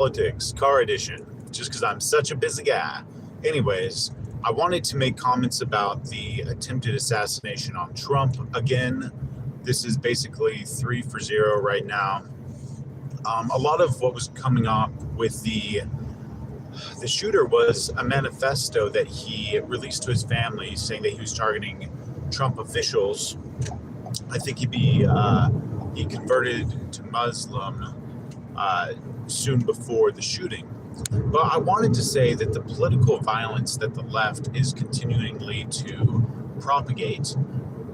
Politics, car edition, just because I'm such a busy guy. Anyways, I wanted to make comments about the attempted assassination on Trump again. This is basically 3-0 right now. A lot of what was coming up with the shooter was a manifesto that he released to his family saying that he was targeting Trump officials. I think he converted to Muslim soon before the shooting. But I wanted to say that the political violence that the left is continually to propagate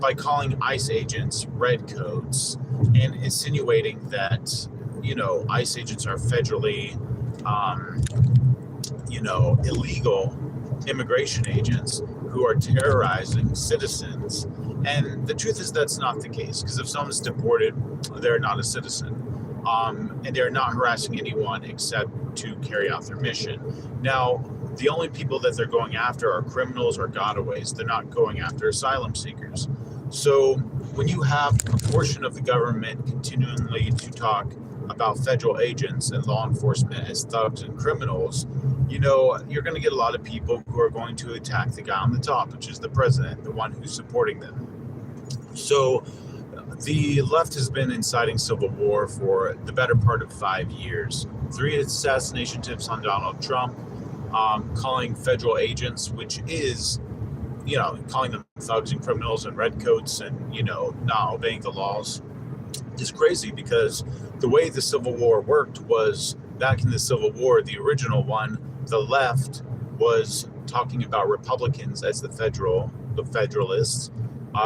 by calling ICE agents redcoats and insinuating that, ICE agents are federally, illegal immigration agents who are terrorizing citizens. And the truth is that's not the case, because if someone's deported, they're not a citizen. And they're not harassing anyone except to carry out their mission. Now, the only people that they're going after are criminals or gotaways. They're not going after asylum seekers. So when you have a portion of the government continually to talk about federal agents and law enforcement as thugs and criminals, you're going to get a lot of people who are going to attack the guy on the top, which is the president, the one who's supporting them. So the left has been inciting civil war for the better part of 5 years. 3 assassination attempts on Donald Trump, calling federal agents, which is, calling them thugs and criminals and redcoats and, not obeying the laws, is crazy, because the way the Civil War worked was back in the Civil War, the original one, the left was talking about Republicans as the Federalists,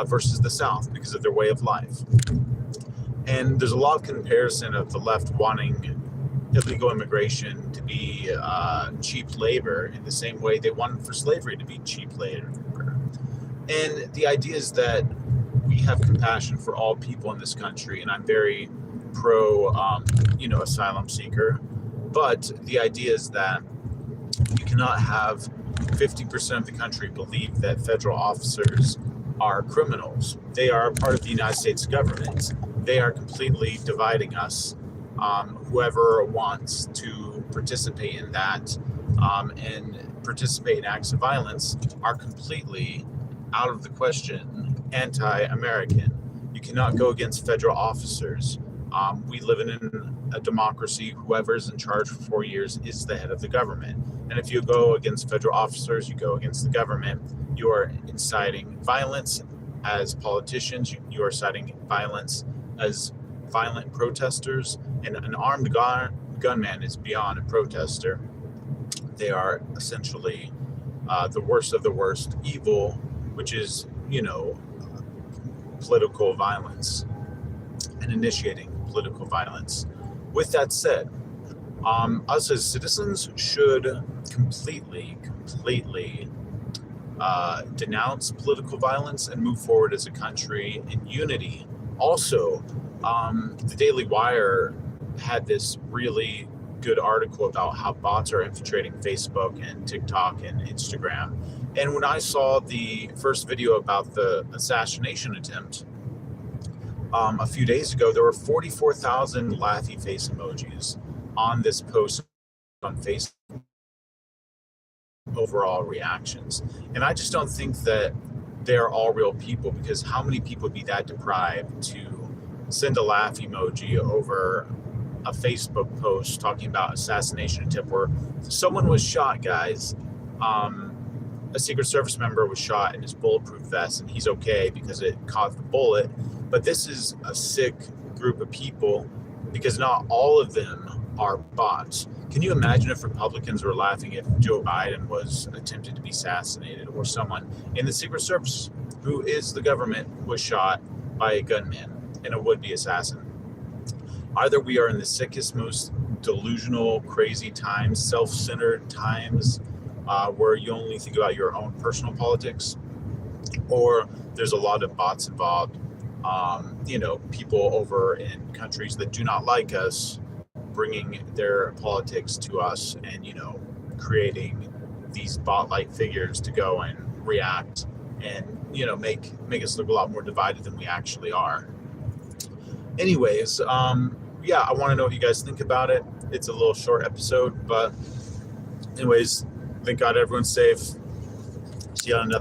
versus the South because of their way of life. And there's a lot of comparison of the left wanting illegal immigration to be cheap labor in the same way they wanted for slavery to be cheap labor. And the idea is that we have compassion for all people in this country, and I'm very pro, asylum seeker. But the idea is that you cannot have 50% of the country believe that federal officers are criminals. They are part of the United States government. They are completely dividing us. Whoever wants to participate in that and participate in acts of violence are completely out of the question, anti-American. You cannot go against federal officers. We live in a democracy. Whoever's in charge for 4 years is the head of the government. And if you go against federal officers, you go against the government. You are inciting violence as politicians. You are inciting violence as violent protesters. And an armed gunman is beyond a protester. They are essentially the worst of the worst evil, which is, political violence and initiating political violence. With that said, us as citizens should completely denounce political violence and move forward as a country in unity. Also, the Daily Wire had this really good article about how bots are infiltrating Facebook and TikTok and Instagram. And when I saw the first video about the assassination attempt a few days ago, there were 44,000 laughy face emojis on this post on Facebook. Overall reactions. And I just don't think that they're all real people, because how many people would be that deprived to send a laugh emoji over a Facebook post talking about assassination attempt where someone was shot, guys. A Secret Service member was shot in his bulletproof vest, and he's okay because it caught the bullet. But this is a sick group of people, because not all of them are bots. Can you imagine if Republicans were laughing if Joe Biden was attempted to be assassinated, or someone in the Secret Service who is the government was shot by a gunman and a would-be assassin? Either we are in the sickest, most delusional, crazy times, self-centered times, where you only think about your own personal politics, or there's a lot of bots involved. People over in countries that do not like us bringing their politics to us and, creating these bot-like figures to go and react and, make us look a lot more divided than we actually are. Anyways, yeah, I want to know what you guys think about it. It's a little short episode, but anyways, thank God everyone's safe. See you on another.